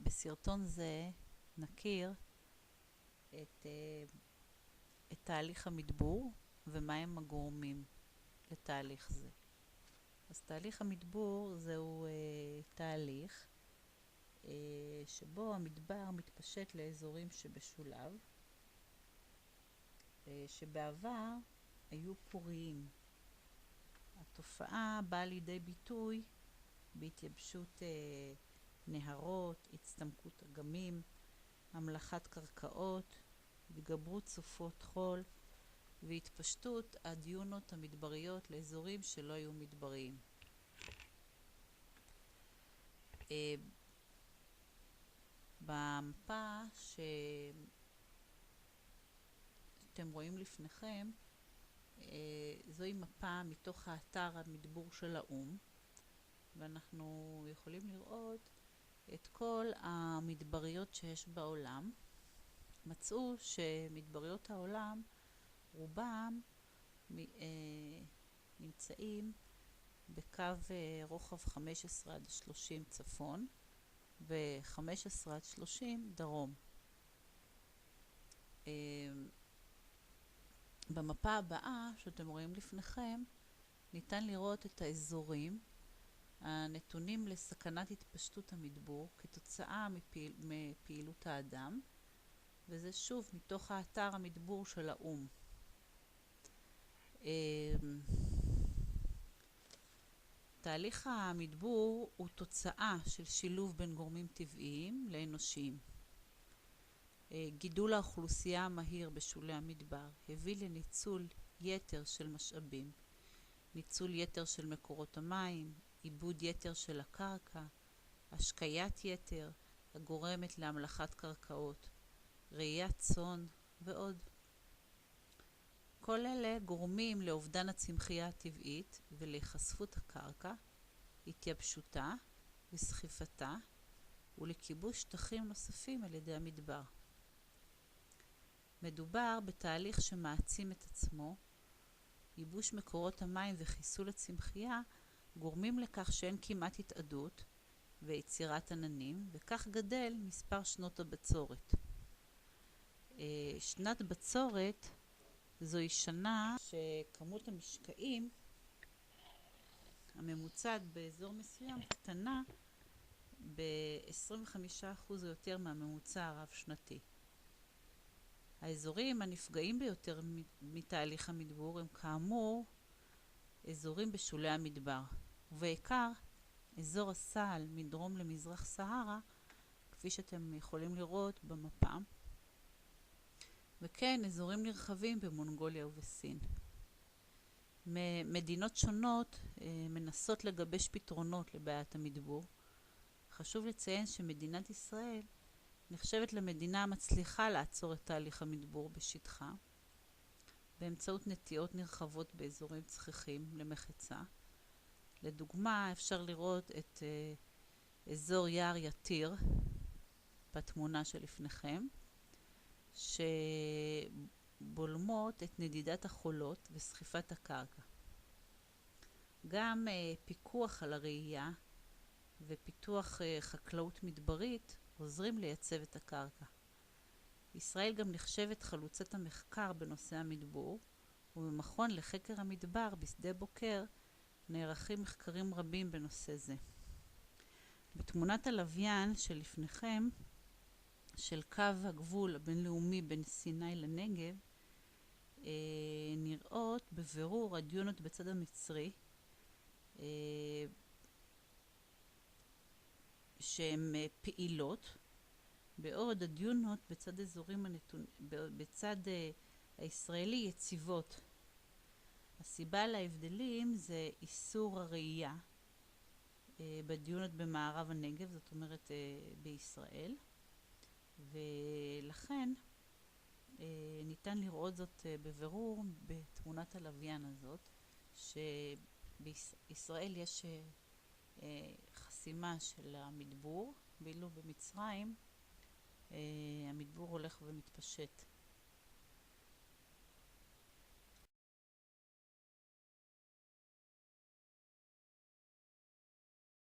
בסרטון זה נכיר את תהליך המדבור ומהם הגורמים לתהליך זה. אז תהליך המדבור זהו תהליך שבו המדבר מתפשט לאזורים שבשולב, שבעבר היו פוריים. התופעה באה לידי ביטוי בהתייבשות נהרות, הצטמקות אגמים, המלחת קרקעות, התגברות סופות חול והתפשטות הדיונות המדבריות לאזורים שלא היו מדבריים. במפה שאתם רואים לפניכם, זוהי מפה מתוך האתר המדבור של האו"ם, ואנחנו יכולים לראות את כל המדבריות שיש בעולם. מצאו שמדבריות העולם רובם נמצאים בקו רוחב 15 עד 30 צפון ו-15 עד 30 דרום. במפה הבאה שאתם רואים לפניכם ניתן לראות את האזורים הנתונים לסכנת התפשטות המדבור כתוצאה מפעילות האדם, וזה שוב מתוך האתר המדבור של האו"ם. תהליך המדבור הוא תוצאה של שילוב בין גורמים טבעיים לאנושיים. גידול האוכלוסייה המהיר בשולי המדבר הביא לניצול יתר של משאבים, ניצול יתר של מקורות המים, עיבוד יתר של הקרקע, השקיית יתר הגורמת להמלחת קרקעות, ראיית צאן ועוד. כל אלה גורמים לאובדן הצמחייה הטבעית ולהיחשפות הקרקע, התייבשותה וסחיפתה, ולכיבוש שטחים נוספים על ידי המדבר. מדובר בתהליך שמעצים את עצמו. ייבוש מקורות המים וחיסול הצמחייה גורמים לכך שאין כמעט התאדות ויצירת עננים, וכך גדל מספר שנות הבצורת. שנת בצורת זוהי שנה שכמות המשקעים הממוצעת באזור מסוים קטנה ב-25% או יותר מהממוצע הרב-שנתי. האזורים הנפגעים ביותר מתהליך המדבור הם כאמור אזורים בשולי המדבר, ובעיקר אזור הסהל מדרום למזרח סהרה, כפי שאתם יכולים לראות במפה, וכן אזורים נרחבים במונגוליה ובסין. מדינות שונות מנסות לגבש פתרונות לבעיית המדבור. חשוב לציין שמדינת ישראל נחשבת למדינה המצליחה לעצור את תהליך המדבור בשטחה, באמצעות נטיעות נרחבות באזורים צחיחים למחצה. לדוגמה, אפשר לראות את אזור יער יתיר בתמונה שלפניכם, שבולמות את נדידת החולות וסחיפת הקרקע. גם פיקוח על הראייה ופיתוח חקלאות מדברית עוזרים לייצב את הקרקע. ישראל גם נחשבת חלוצת המחקר בנושא המדבור, ובמכון לחקר המדבר בשדה בוקר נערכים מחקרים רבים בנושא זה. בתמונת הלוויין שלפניכם, של קו הגבול הבינלאומי בין סיני לנגב, נראות בבירור הדיונות בצד המצרי, שהן פעילות, בעוד הדיונות בצד אזורים בצד הישראלי יציבות. הסיבה להבדלים זה איסור הראייה בדיונות במערב הנגב, זאת אומרת בישראל, ולכן ניתן לראות זאת בבירור בתמונת הלוויין הזאת, שבישראל יש חסימה של המדבור, ואילו במצרים המדבור הולך ומתפשט.